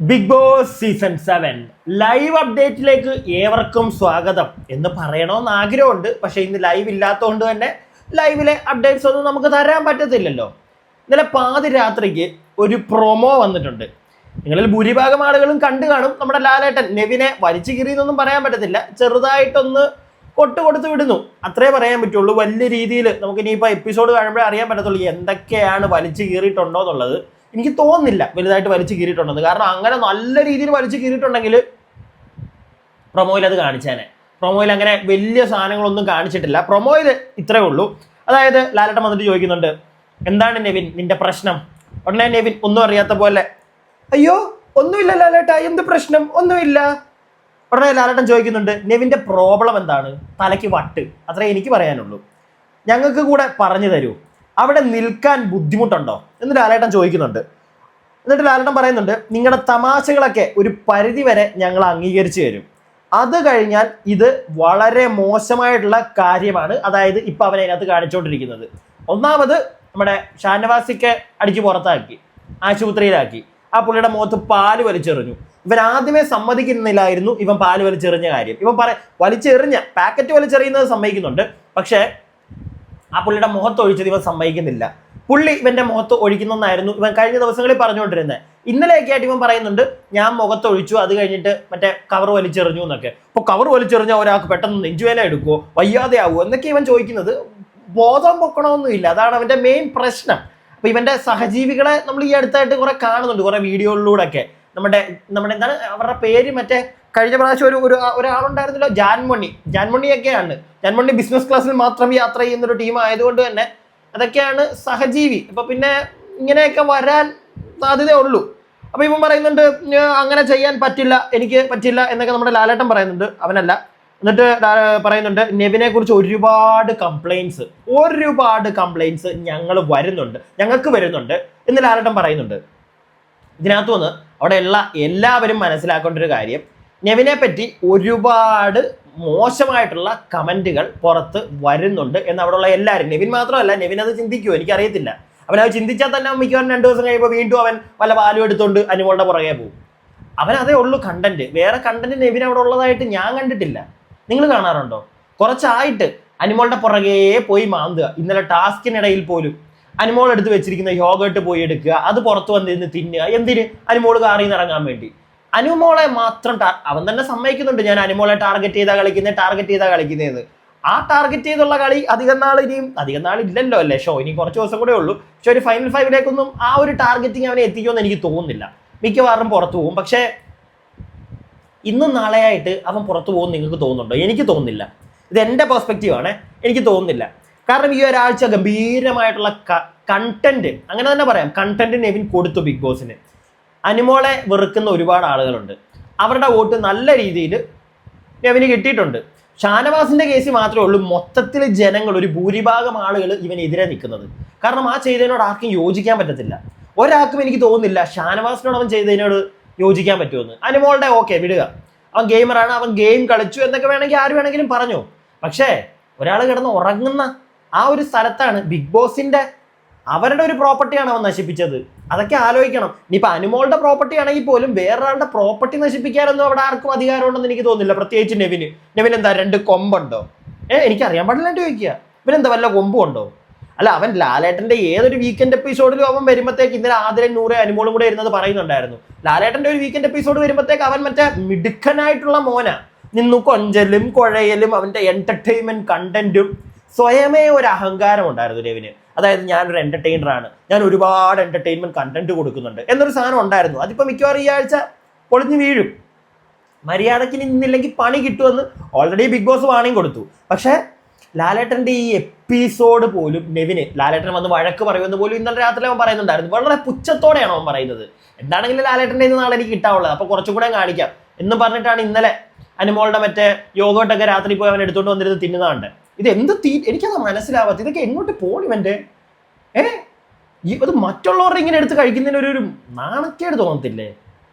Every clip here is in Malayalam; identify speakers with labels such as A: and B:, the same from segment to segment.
A: ബിഗ് ബോസ് സീസൺ 7 ലൈവ് അപ്ഡേറ്റിലേക്ക് ഏവർക്കും സ്വാഗതം എന്ന് പറയണമെന്ന് ആഗ്രഹമുണ്ട്. പക്ഷേ ഇന്ന് ലൈവ് ഇല്ലാത്തതുകൊണ്ട് തന്നെ ലൈവിലെ അപ്ഡേറ്റ്സ് ഒന്നും നമുക്ക് തരാൻ പറ്റത്തില്ലല്ലോ. ഇന്നലെ പാതിരാത്രിക്ക് ഒരു പ്രൊമോ വന്നിട്ടുണ്ട്. നിങ്ങളിൽ ഭൂരിഭാഗം ആളുകളും കണ്ടു കാണും. നമ്മുടെ ലാലേട്ടൻ നെവിനെ വലിച്ചു കീറിയെന്നൊന്നും പറയാൻ പറ്റത്തില്ല, ചെറുതായിട്ടൊന്ന് കൊടുത്തു വിടുന്നു, അത്രേ പറയാൻ പറ്റുള്ളൂ. വലിയ രീതിയിൽ നമുക്ക് ഇനിയിപ്പോൾ എപ്പിസോഡ് കാണുമ്പോഴേ അറിയാൻ പറ്റത്തുള്ളൂ എന്തൊക്കെയാണ് വലിച്ചു കീറിയിട്ടുണ്ടോ എന്നുള്ളത്. എനിക്ക് തോന്നുന്നില്ല വലുതായിട്ട് വലിച്ചു കീറിയിട്ടുണ്ടെന്ന്. കാരണം അങ്ങനെ നല്ല രീതിയിൽ വലിച്ചു കീറിയിട്ടുണ്ടെങ്കിൽ പ്രൊമോയിൽ അത് കാണിച്ചേനെ. പ്രൊമോയിൽ അങ്ങനെ വലിയ സാധനങ്ങളൊന്നും കാണിച്ചിട്ടില്ല. പ്രൊമോയിൽ ഇത്രേ ഉള്ളൂ. അതായത് ലാലേട്ടൻ വന്നിട്ട് ചോദിക്കുന്നുണ്ട്, എന്താണ് നെവിൻ നിന്റെ പ്രശ്നം? ഉടനെ നെവിൻ ഒന്നും അറിയാത്ത പോലെ, അയ്യോ ഒന്നുമില്ല ലാലേട്ട, എന്ത് പ്രശ്നം? ഒന്നുമില്ല. ഉടനെ ലാലേട്ടൻ ചോദിക്കുന്നുണ്ട്, നെവിന്റെ പ്രോബ്ലം എന്താണ്? തലയ്ക്ക് വട്ട്, അത്രേ എനിക്ക് പറയാനുള്ളൂ. ഞങ്ങൾക്ക് കൂടെ പറഞ്ഞു തരൂ, അവിടെ നിൽക്കാൻ ബുദ്ധിമുട്ടുണ്ടോ എന്ന് ലാലേട്ടൻ ചോദിക്കുന്നുണ്ട്. എന്നിട്ട് ലാലേട്ടൻ പറയുന്നുണ്ട്, നിങ്ങളുടെ തമാശകളൊക്കെ ഒരു പരിധി വരെ ഞങ്ങൾ അംഗീകരിച്ചു തരും, അത് കഴിഞ്ഞാൽ ഇത് വളരെ മോശമായിട്ടുള്ള കാര്യമാണ്. അതായത് ഇപ്പൊ അവൻ അതിനകത്ത് കാണിച്ചുകൊണ്ടിരിക്കുന്നത്, ഒന്നാമത് നമ്മുടെ ഷാനവാസിക്ക് അടിച്ചു പുറത്താക്കി, ആശുപത്രിയിലാക്കി, ആ പുള്ളിയുടെ മുഖത്ത് പാല് വലിച്ചെറിഞ്ഞു. ഇവൻ ആദ്യമേ സമ്മതിക്കുന്നില്ലായിരുന്നു ഇവൻ പാല് വലിച്ചെറിഞ്ഞ കാര്യം. ഇവൻ വലിച്ചെറിഞ്ഞ പാക്കറ്റ് വലിച്ചെറിയുന്നത് സമ്മതിക്കുന്നുണ്ട്, പക്ഷേ ആ പുള്ളിയുടെ മുഖത്ത് ഒഴിച്ചത് ഇവൻ സമ്മതിക്കുന്നില്ല. പുള്ളി ഇവന്റെ മുഖത്ത് ഒഴിക്കുന്നെന്നായിരുന്നു ഇവൻ കഴിഞ്ഞ ദിവസങ്ങളിൽ പറഞ്ഞുകൊണ്ടിരുന്നത്. ഇന്നലെയൊക്കെ ആയിട്ട് ഇവൻ പറയുന്നുണ്ട്, ഞാൻ മുഖത്ത് ഒഴിച്ചു, അത് കഴിഞ്ഞിട്ട് മറ്റേ കവർ വലിച്ചെറിഞ്ഞു എന്നൊക്കെ. അപ്പോൾ കവർ വലിച്ചെറിഞ്ഞാൽ ഒരാൾക്ക് പെട്ടെന്ന് നെഞ്ചുവേല എടുക്കുമോ, വയ്യാതെ ആവുമോ എന്നൊക്കെ ഇവൻ ചോദിക്കുന്നത്. ബോധം പൊക്കണമൊന്നുമില്ല, അതാണ് അവന്റെ മെയിൻ പ്രശ്നം. അപ്പൊ ഇവന്റെ സഹജീവികളെ നമ്മൾ ഈ അടുത്തായിട്ട് കുറെ കാണുന്നുണ്ട്, കുറെ വീഡിയോകളിലൂടെ ഒക്കെ. നമ്മുടെ എന്താണ് അവരുടെ പേര്, മറ്റേ കഴിഞ്ഞ പ്രാവശ്യം ഒരാളുണ്ടായിരുന്നല്ലോ, ജാൻമണിയൊക്കെയാണ്. ജാൻമണി ബിസിനസ് ക്ലാസ്സിൽ മാത്രം യാത്ര ചെയ്യുന്നൊരു ടീം ആയതുകൊണ്ട് തന്നെ അതൊക്കെയാണ് സഹജീവി. അപ്പൊ പിന്നെ ഇങ്ങനെയൊക്കെ വരാൻ സാധ്യതയുള്ളൂ. അപ്പൊ ഇവൻ പറയുന്നുണ്ട്, അങ്ങനെ ചെയ്യാൻ പറ്റില്ല, എനിക്ക് പറ്റില്ല എന്നൊക്കെ നമ്മുടെ ലാലേട്ടൻ പറയുന്നുണ്ട്. അവനല്ല. എന്നിട്ട് പറയുന്നുണ്ട്, നെവിനെ കുറിച്ച് ഒരുപാട് കംപ്ലൈൻസ് ഞങ്ങൾക്ക് വരുന്നുണ്ട് എന്ന് ലാലേട്ടൻ പറയുന്നുണ്ട്. ഇതിനകത്തു നിന്ന് അവിടെയുള്ള എല്ലാവരും മനസ്സിലാക്കേണ്ട ഒരു കാര്യം, നെവിനെ പറ്റി ഒരുപാട് മോശമായിട്ടുള്ള കമന്റുകൾ പുറത്ത് വരുന്നുണ്ട് എന്ന് അവിടെയുള്ള എല്ലാവരും. നെവിൻ മാത്രമല്ല, നെവിൻ അത് ചിന്തിക്കുമോ എനിക്കറിയത്തില്ല. അവനത് ചിന്തിച്ചാൽ തന്നെ മിക്കവാറും 2 ദിവസം കഴിയുമ്പോൾ വീണ്ടും അവൻ വല്ല പാലും എടുത്തുകൊണ്ട് അനുമോളുടെ പുറകെ പോകും. അവനതേ ഉള്ളൂ കണ്ടന്റ്. വേറെ കണ്ടന്റ് നെവിൻ അവിടെ ഉള്ളതായിട്ട് ഞാൻ കണ്ടിട്ടില്ല. നിങ്ങൾ കാണാറുണ്ടോ? കുറച്ചായിട്ട് അനുമോളുടെ പുറകെ പോയി മാന്തുക. ഇന്നലെ ടാസ്കിനിടയിൽ പോലും അനുമോൾ എടുത്ത് വെച്ചിരിക്കുന്ന യോഗട്ട് പോയി എടുക്കുക, അത് പുറത്ത് വന്നിരുന്ന് തിന്നുക. എന്തിന്? അനുമോൾ കാറിൽ നിന്ന് ഇറങ്ങാൻ വേണ്ടി. അനുമോളെ മാത്രം അവൻ തന്നെ സമ്മതിക്കുന്നുണ്ട്, ഞാൻ അനുമോളെ ടാർഗറ്റ് ചെയ്താ കളിക്കുന്നതെന്ന്. ആ ടാർഗറ്റ് ചെയ്തുള്ള കളി അധികം നാളില്ലല്ലോ അല്ലേ, ഷോ ഇനി കുറച്ച് ദിവസം കൂടെ ഉള്ളൂ. പക്ഷെ ഒരു ഫൈനൽ 5 ആ ഒരു ടാർഗറ്റിങ് അവനെ എത്തിക്കുമെന്ന് എനിക്ക് തോന്നുന്നില്ല. മിക്കവാറും പുറത്തു പോകും. പക്ഷേ ഇന്നും നാളെയായിട്ട് അവൻ പുറത്തു പോകും നിങ്ങൾക്ക് തോന്നുന്നുണ്ടോ? എനിക്ക് തോന്നുന്നില്ല. ഇത് എൻ്റെ പെർസ്പെക്റ്റീവ് ആണ്, എനിക്ക് തോന്നുന്നില്ല. കാരണം ഈ ഒരാഴ്ച ഗംഭീരമായിട്ടുള്ള കണ്ടന്റ്, അങ്ങനെ തന്നെ പറയാം, കണ്ടന്റ് നെവിൻ കൊടുത്തു ബിഗ് ബോസിന്. അനുമോളെ വെറുക്കുന്ന ഒരുപാട് ആളുകളുണ്ട്, അവരുടെ വോട്ട് നല്ല രീതിയിൽ നെവിന് കിട്ടിയിട്ടുണ്ട്. ഷാനവാസിന്റെ കേസ് മാത്രമേ ഉള്ളൂ മൊത്തത്തിൽ ജനങ്ങൾ, ഒരു ഭൂരിഭാഗം ആളുകൾ ഇവനെതിരെ നിൽക്കുന്നത്. കാരണം ആ ചെയ്തതിനോട് ആർക്കും യോജിക്കാൻ പറ്റത്തില്ല. ഒരാൾക്കും എനിക്ക് തോന്നുന്നില്ല ഷാനവാസിനോട് അവൻ ചെയ്തതിനോട് യോജിക്കാൻ പറ്റുമെന്ന്. അനുമോളുടെ ഓക്കെ വിടുക, അവൻ ഗെയിമറാണ്, അവൻ ഗെയിം കളിച്ചു എന്നൊക്കെ വേണമെങ്കിൽ ആര് വേണമെങ്കിലും പറഞ്ഞു. പക്ഷേ ഒരാൾ കിടന്ന് ഉറങ്ങുന്ന ആ ഒരു സ്ഥലത്താണ് ബിഗ് ബോസിന്റെ അവരുടെ ഒരു പ്രോപ്പർട്ടിയാണ് അവൻ നശിപ്പിച്ചത്. അതൊക്കെ ആലോചിക്കണം. ഇനിയിപ്പോൾ അനുമോളുടെ പ്രോപ്പർട്ടി ആണെങ്കിൽ പോലും വേറൊരാളുടെ പ്രോപ്പർട്ടി നശിപ്പിക്കാനൊന്നും അവിടെ ആർക്കും അധികാരമുണ്ടെന്ന് എനിക്ക് തോന്നുന്നില്ല. പ്രത്യേകിച്ച് നെവിൻ എന്താ 2 കൊമ്പുണ്ടോ? എനിക്കറിയാൻ പാടില്ലാണ്ട് ചോദിക്കുക. ഇവനെന്താ വല്ല കൊമ്പും ഉണ്ടോ? അല്ല, അവൻ ലാലേട്ടന്റെ ഏതൊരു വീക്കെൻഡ് എപ്പിസോഡിലും അവൻ വരുമ്പോഴത്തേക്ക്, ഇന്നലെ ആതിരൻ 100 അനുമോളും കൂടെ ഇരുന്നത് പറയുന്നുണ്ടായിരുന്നു, ലാലേട്ടന്റെ ഒരു വീക്കെൻഡ് എപ്പിസോഡ് വരുമ്പോഴത്തേക്ക് അവൻ മറ്റേ മിടുക്കനായിട്ടുള്ള മോന നിന്നു കൊഞ്ചലും കുഴയലും അവന്റെ എന്റർടൈൻമെന്റ് കണ്ടന്റും. സ്വയമേ ഒരു അഹങ്കാരം ഉണ്ടായിരുന്നു നെവിന്. അതായത് ഞാനൊരു എന്റർടൈനറാണ്, ഞാൻ ഒരുപാട് എന്റർടൈൻമെന്റ് കണ്ടന്റ് കൊടുക്കുന്നുണ്ട് എന്നൊരു സാധനം ഉണ്ടായിരുന്നു. അതിപ്പോ മിക്കവാറും ഈ ആഴ്ച പൊളിഞ്ഞു വീഴും. മര്യാദയ്ക്ക് നിന്നില്ലെങ്കിൽ പണി കിട്ടുമെന്ന് ഓൾറെഡി ബിഗ് ബോസ് വാണിംഗ് കൊടുത്തു. പക്ഷേ ലാലേട്ടന്റെ ഈ എപ്പിസോഡ് പോലും നെവിന്, ലാലേട്ടൻ വന്ന് വഴക്ക് പറയുമെന്ന് പോലും ഇന്നലെ രാത്രി അവൻ പറയുന്നുണ്ടായിരുന്നു. വളരെ പുച്ഛത്തോടെയാണ് അവൻ പറയുന്നത്. എന്താണെങ്കിലും ലാലേട്ടൻ്റെ ഇന്ന് നാളെ എനിക്ക് കിട്ടാവുള്ളത്, അപ്പോൾ കുറച്ചും കൂടെ കാണിക്കാം എന്ന് പറഞ്ഞിട്ടാണ് ഇന്നലെ അനുമോളുടെ മറ്റേ യോഗോട്ടൊക്കെ രാത്രി പോയി അവൻ എടുത്തുകൊണ്ട് വന്നിരുന്ന് തിന്നുന്നതുണ്ട്. ഇത് എന്ത് എനിക്കത് മനസ്സിലാവാത്ത, ഇതൊക്കെ എങ്ങോട്ട് പോകണം ഇവൻ്റെ? അത് മറ്റുള്ളവരുടെ ഇങ്ങനെ എടുത്ത് കഴിക്കുന്നതിനൊരു നാണക്കേട് തോന്നത്തില്ലേ?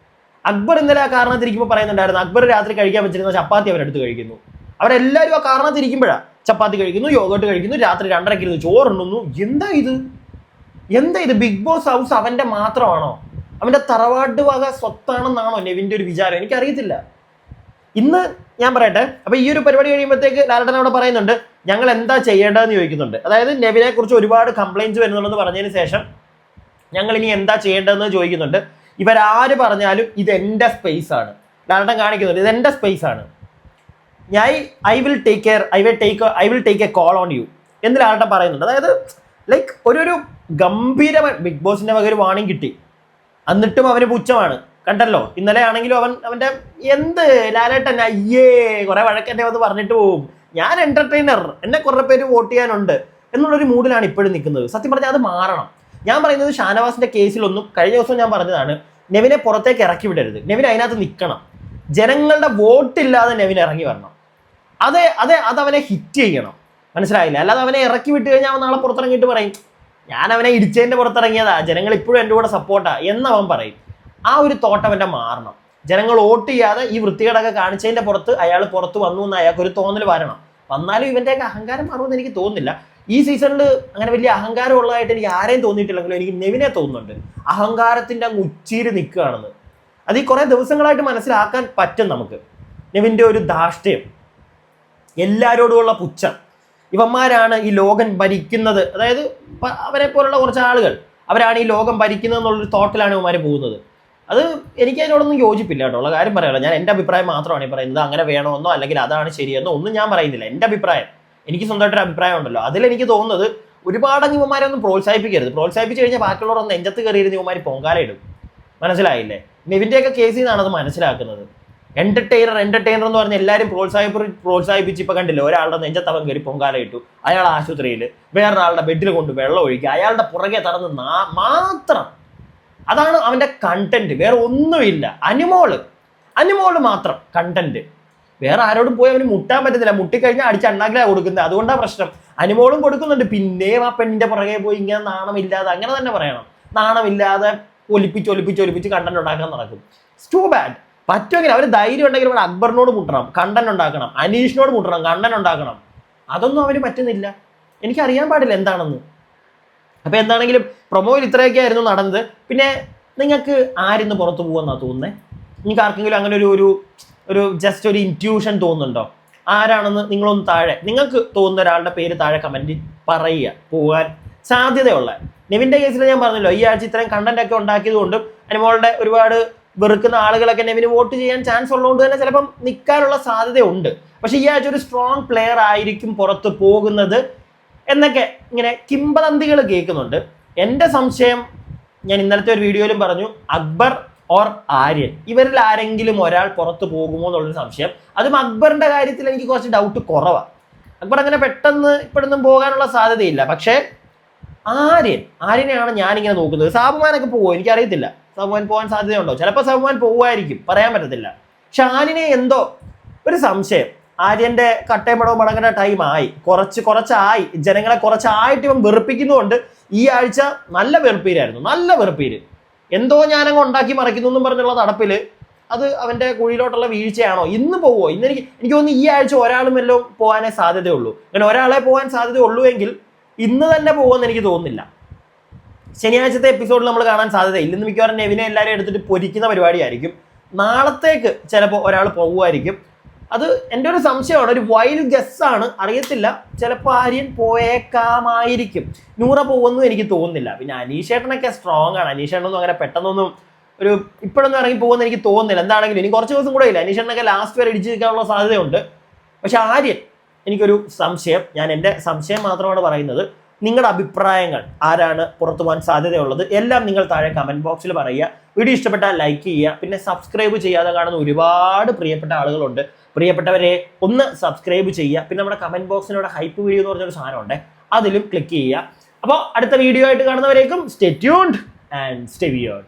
A: അക്ബർ ഇന്നലെ ആ കാരണത്തിരിക്കുമ്പോൾ പറയുന്നുണ്ടായിരുന്നു, അക്ബർ രാത്രി കഴിക്കാൻ വെച്ചിരുന്ന ചപ്പാത്തി അവരെടുത്ത് കഴിക്കുന്നു. അവരെല്ലാവരും ആ കാരണത്തിരിക്കുമ്പോഴാണ് ചപ്പാത്തി കഴിക്കുന്നു, യോഗട്ട് കഴിക്കുന്നു, രാത്രി 2:30 ചോറുണ്ണുന്നു. എന്താ ഇത്? ബിഗ് ബോസ് ഹൗസ് അവന്റെ മാത്രമാണോ? അവന്റെ തറവാട് വക സ്വത്താണെന്നാണോ നെവിന്റെ ഒരു വിചാരം? എനിക്കറിയത്തില്ല. ഇന്ന് ഞാൻ പറയട്ടെ, അപ്പൊ ഈ ഒരു പരിപാടി കഴിയുമ്പോഴത്തേക്ക് ലാലേട്ടൻ അവിടെ പറയുന്നുണ്ട് ഞങ്ങൾ എന്താ ചെയ്യേണ്ടതെന്ന് ചോദിക്കുന്നുണ്ട്. അതായത് നെവിനെ കുറിച്ച് ഒരുപാട് കംപ്ലൈന്റ്സ് വരുന്നുണ്ടെന്ന് പറഞ്ഞതിന് ശേഷം ഞങ്ങൾ ഇനി എന്താ ചെയ്യേണ്ടതെന്ന് ചോദിക്കുന്നുണ്ട്. ഇവരാര് പറഞ്ഞാലും ഇത് എന്റെ സ്പേസ് ആണ്, ലാലേട്ടൻ കാണിക്കുന്നുണ്ട് ഇത് എന്റെ സ്പേസ് ആണ്, I will take A call on you എന്ന് ലാലേട്ടൻ പറയുന്നുണ്ട്. അതായത് ലൈക്ക് ഒരു ഗംഭീരമായ ബിഗ് ബോസിന്റെ വക ഒരു വാണിംഗ് കിട്ടി, എന്നിട്ടും അവന് പുച്ഛമാണ്. കണ്ടല്ലോ ഇന്നലെ ആണെങ്കിലും അവന്റെ എന്ത് ലാലേട്ടൻ അയ്യേ കുറെ വഴക്ക് എന്നെ വന്ന് പറഞ്ഞിട്ട് പോവും, ഞാൻ എന്റർടൈനർ, എന്നെ കുറെ പേര് വോട്ട് ചെയ്യാനുണ്ട് എന്നുള്ളൊരു മൂഡിലാണ് ഇപ്പോഴും നിൽക്കുന്നത്. സത്യം പറഞ്ഞാൽ അത് മാറണം. ഞാൻ പറയുന്നത് ഷാനവാസിന്റെ കേസിലൊന്നും കഴിഞ്ഞ ദിവസം ഞാൻ പറഞ്ഞതാണ്, നെവിനെ പുറത്തേക്ക് ഇറക്കി വിടരുത്, നെവിൻ അതിനകത്ത് നിൽക്കണം, ജനങ്ങളുടെ വോട്ടില്ലാതെ നെവിൻ ഇറങ്ങി വരണം. അത് അവനെ ഹിറ്റ് ചെയ്യണം, മനസ്സിലായില്ല? അല്ലാതെ അവനെ ഇറക്കി വിട്ട് കഴിഞ്ഞാൽ അവൻ നാളെ പുറത്തിറങ്ങിയിട്ട് പറയും ഞാൻ അവനെ ഇടിച്ചതിന്റെ പുറത്തിറങ്ങിയതാ, ജനങ്ങൾ ഇപ്പോഴും എൻ്റെ കൂടെ സപ്പോർട്ടാ എന്നവൻ പറയും. ആ ഒരു തോട്ട് അവൻ്റെ മാറണം. ജനങ്ങൾ വോട്ട് ചെയ്യാതെ ഈ വൃത്തികേടൊക്കെ കാണിച്ചതിന്റെ പുറത്ത് അയാൾ പുറത്ത് വന്നു എന്ന് അയാൾക്ക് ഒരു തോന്നൽ വരണം. വന്നാലും ഇവന്റെയൊക്കെ അഹങ്കാരം മാറുമെന്ന് എനിക്ക് തോന്നുന്നില്ല. ഈ സീസണിൽ അങ്ങനെ വലിയ അഹങ്കാരം ഉള്ളതായിട്ട് എനിക്ക് ആരെയും തോന്നിയിട്ടില്ലെങ്കിലും എനിക്ക് നെവിനെ തോന്നുന്നുണ്ട് അഹങ്കാരത്തിന്റെ അങ്ങ് ഉച്ചിയിൽ നിൽക്കുകയാണെന്ന്. അത് ഈ കുറെ ദിവസങ്ങളായിട്ട് മനസ്സിലാക്കാൻ പറ്റും നമുക്ക്. നെവിന്റെ ഒരു ധാർഷ്ട്യം, എല്ലാവരോടുമുള്ള പുച്ഛം, ഇവന്മാരാണ് ഈ ലോകം ഭരിക്കുന്നത്, അതായത് അവരെ പോലുള്ള കുറച്ച് ആളുകൾ അവരാണ് ഈ ലോകം ഭരിക്കുന്നത് എന്നുള്ളൊരു തോട്ടിലാണ് ഇവന്മാർ പോകുന്നത്. അത് എനിക്ക് അതിനോടൊന്നും യോജിപ്പില്ല കേട്ടോ, ഉള്ള കാര്യം പറയാമല്ലോ. ഞാൻ എൻ്റെ അഭിപ്രായം മാത്രമാണ് ഈ പറയുന്നത്, അങ്ങനെ വേണമെന്നോ അല്ലെങ്കിൽ അതാണ് ശരിയെന്നോ ഒന്നും ഞാൻ പറയുന്നില്ല. എൻ്റെ അഭിപ്രായം, എനിക്ക് സ്വന്തമായിട്ടൊരു അഭിപ്രായം ഉണ്ടല്ലോ, അതിലെനിക്ക് തോന്നുന്നത് ഒരുപാട് ഇവന്മാരെ ഒന്നും പ്രോത്സാഹിപ്പിക്കരുത്. പ്രോത്സാഹിപ്പിച്ച് കഴിഞ്ഞാൽ ബാക്കിയുള്ളവർ ഒന്ന് നെഞ്ചത്ത് കയറിയിരുന്ന് ഇവന്മാർ പൊങ്കാലയിടും, മനസ്സിലായില്ലേ? നെവിൻ്റെയൊക്കെ കേസിൽ നിന്നാണ് അത് മനസ്സിലാക്കുന്നത്. എന്റർടൈനർ എന്ന് പറഞ്ഞ് എല്ലാവരും പ്രോത്സാഹിപ്പിച്ച് ഇപ്പൊ കണ്ടില്ല, ഒരാളുടെ നെഞ്ചത്തവൻ കയറി പൊങ്കാല ഇട്ടു, അയാൾ ആശുപത്രിയിൽ വേറൊരാളുടെ ബെഡിൽ കൊണ്ട് വെള്ളം ഒഴിക്കുക, അയാളുടെ പുറകെ തടന്ന് മാത്രം. അതാണ് അവന്റെ കണ്ടന്റ്, വേറെ ഒന്നുമില്ല. അനുമോള് മാത്രം കണ്ടന്റ്. വേറെ ആരോടും പോയി അവന് മുട്ടാൻ പറ്റത്തില്ല, മുട്ടിക്കഴിഞ്ഞാൽ അടിച്ച് അണ്ണാക്കിലാണ് കൊടുക്കുന്നത്. അതുകൊണ്ടാണ് പ്രശ്നം. അനുമോളും കൊടുക്കുന്നുണ്ട്, പിന്നെയും ആ പെണ്ണിന്റെ പുറകെ പോയി ഇങ്ങനെ നാണമില്ലാതെ, അങ്ങനെ തന്നെ പറയണം, നാണമില്ലാതെ ഒലിപ്പിച്ച് കണ്ടന്റ് ഉണ്ടാക്കാൻ നടക്കും. Too bad. പറ്റുമെങ്കിൽ അവർ ധൈര്യം ഉണ്ടെങ്കിൽ ഇവിടെ അക്ബറിനോട് മുട്ടണം, കണ്ടന്റ് ഉണ്ടാക്കണം, അനീഷിനോട് മുട്ടണം, കണ്ടന്റ് ഉണ്ടാക്കണം. അതൊന്നും അവന് പറ്റുന്നില്ല. എനിക്കറിയാൻ പാടില്ല എന്താണെന്ന്. അപ്പൊ എന്താണെങ്കിലും പ്രൊമോയിൽ ഇത്രയൊക്കെ ആയിരുന്നു നടന്നത്. പിന്നെ നിങ്ങൾക്ക് ആരിന്ന് പുറത്തു പോകുമെന്നാ തോന്നുന്നത്? നിങ്ങൾക്ക് ആർക്കെങ്കിലും അങ്ങനെ ഒരു ജസ്റ്റ് ഒരു ഇൻറ്റ്യൂഷൻ തോന്നുന്നുണ്ടോ? ആരാണെന്ന് നിങ്ങളൊന്ന് താഴെ, നിങ്ങൾക്ക് തോന്നുന്ന ഒരാളുടെ പേര് താഴെ കമന്റിൽ പറയുക, പോകാൻ സാധ്യതയുള്ള. നെവിന്റെ കേസിൽ ഞാൻ പറഞ്ഞല്ലോ, ഈ ആഴ്ച ഇത്രയും കണ്ടന്റ് ഒക്കെ ഉണ്ടാക്കിയത് കൊണ്ടും അനുമോളുടെ ഒരുപാട് വെറുക്കുന്ന ആളുകളൊക്കെ നെവിന് വോട്ട് ചെയ്യാൻ ചാൻസ് ഉള്ളതുകൊണ്ട് തന്നെ ചിലപ്പം നിൽക്കാനുള്ള സാധ്യതയുണ്ട്. പക്ഷെ ഈ ആഴ്ച ഒരു സ്ട്രോങ് പ്ലെയർ ആയിരിക്കും പുറത്ത് പോകുന്നത് എന്നൊക്കെ ഇങ്ങനെ കിംവദന്തികൾ കേൾക്കുന്നുണ്ട്. എൻ്റെ സംശയം, ഞാൻ ഇന്നലത്തെ ഒരു വീഡിയോയിലും പറഞ്ഞു, അക്ബർ ഓർ ആര്യൻ, ഇവരിൽ ആരെങ്കിലും ഒരാൾ പുറത്ത് പോകുമോ എന്നുള്ളൊരു സംശയം. അതും അക്ബറിന്റെ കാര്യത്തിൽ എനിക്ക് കുറച്ച് ഡൗട്ട് കുറവാണ്. അക്ബർ അങ്ങനെ പെട്ടെന്ന് ഇപ്പോഴൊന്നും പോകാനുള്ള സാധ്യതയില്ല. പക്ഷേ ആര്യനെയാണ് ഞാനിങ്ങനെ നോക്കുന്നത്. സാബുമാനൊക്കെ പോകുമോ എനിക്കറിയത്തില്ല. സാബുമാൻ പോകാൻ സാധ്യതയുണ്ടോ? ചിലപ്പോൾ സാബുമാൻ പോകുമായിരിക്കും, പറയാൻ പറ്റത്തില്ല. പക്ഷെ ആര്യനെ എന്തോ ഒരു സംശയം. ആര്യന്റെ കട്ടയമ്പടവും മടങ്ങുന്ന ടൈമായി, കുറച്ചായി, ജനങ്ങളെ കുറച്ചായിട്ട് ഇവൻ വെറുപ്പിക്കുന്നുണ്ട്. ഈ ആഴ്ച നല്ല വെറുപ്പീര് എന്തോ ഞാനങ്ങ് ഉണ്ടാക്കി മറിക്കുന്നു എന്നും പറഞ്ഞുള്ള നടപ്പില് അത് അവന്റെ കുഴിയിലോട്ടുള്ള വീഴ്ചയാണോ? ഇന്ന് പോവോ? എനിക്ക് തോന്നുന്നു ഈ ആഴ്ച ഒരാളും എല്ലാം പോകാനേ സാധ്യതയുള്ളൂ. അങ്ങനെ ഒരാളെ പോകാൻ സാധ്യതയുള്ളൂ എങ്കിൽ ഇന്ന് തന്നെ പോകുമെന്ന് എനിക്ക് തോന്നുന്നില്ല. ശനിയാഴ്ചത്തെ എപ്പിസോഡിൽ നമ്മൾ കാണാൻ സാധ്യതയില്ല. ഇന്ന് മിക്കവാറും നെവിനെ എല്ലാവരും എടുത്തിട്ട് പൊരിക്കുന്ന പരിപാടിയായിരിക്കും. നാളത്തേക്ക് ചിലപ്പോൾ ഒരാൾ പോകുമായിരിക്കും. അത് എൻ്റെ ഒരു സംശയമാണ്, ഒരു വൈൽഡ് ഗസ്സാണ്, അറിയത്തില്ല. ചിലപ്പോൾ ആര്യൻ പോയേക്കാമായിരിക്കും. നൂറ പോകുമെന്നും എനിക്ക് തോന്നുന്നില്ല. പിന്നെ അനീഷേട്ടനൊക്കെ സ്ട്രോങ് ആണ്. അനീഷേട്ടനൊന്നും അങ്ങനെ പെട്ടെന്നൊന്നും ഇപ്പോഴൊന്നും ഇറങ്ങി പോകുമെന്ന് എനിക്ക് തോന്നുന്നില്ല. എന്താണെങ്കിലും ഇനി കുറച്ച് ദിവസം കൂടെ ഇല്ല. അനീഷേട്ടനൊക്കെ ലാസ്റ്റ് വരെ ഇടിച്ചു നിൽക്കാനുള്ള സാധ്യതയുണ്ട്. പക്ഷെ ആര്യൻ എനിക്കൊരു സംശയം. ഞാൻ എൻ്റെ സംശയം മാത്രമാണ് പറയുന്നത്. നിങ്ങളുടെ അഭിപ്രായങ്ങൾ, ആരാണ് പുറത്തു പോകാൻ സാധ്യതയുള്ളത്, എല്ലാം നിങ്ങൾ താഴെ കമന്റ് ബോക്സിൽ പറയുക. വീഡിയോ ഇഷ്ടപ്പെട്ടാൽ ലൈക്ക് ചെയ്യുക. പിന്നെ സബ്സ്ക്രൈബ് ചെയ്യാതെ കാണുന്ന ഒരുപാട് പ്രിയപ്പെട്ട ആളുകളുണ്ട്. പ്രിയപ്പെട്ടവരെ ഒന്ന് സബ്സ്ക്രൈബ് ചെയ്യുക. പിന്നെ നമ്മുടെ കമന്റ് ബോക്സിനോട് ഹൈപ്പ് വീഡിയോ എന്ന് പറഞ്ഞൊരു സാധനമുണ്ട്, അതിലും ക്ലിക്ക് ചെയ്യുക. അപ്പോൾ അടുത്ത വീഡിയോ ആയിട്ട് കാണുന്നവരേക്കും stay tuned and stay weird.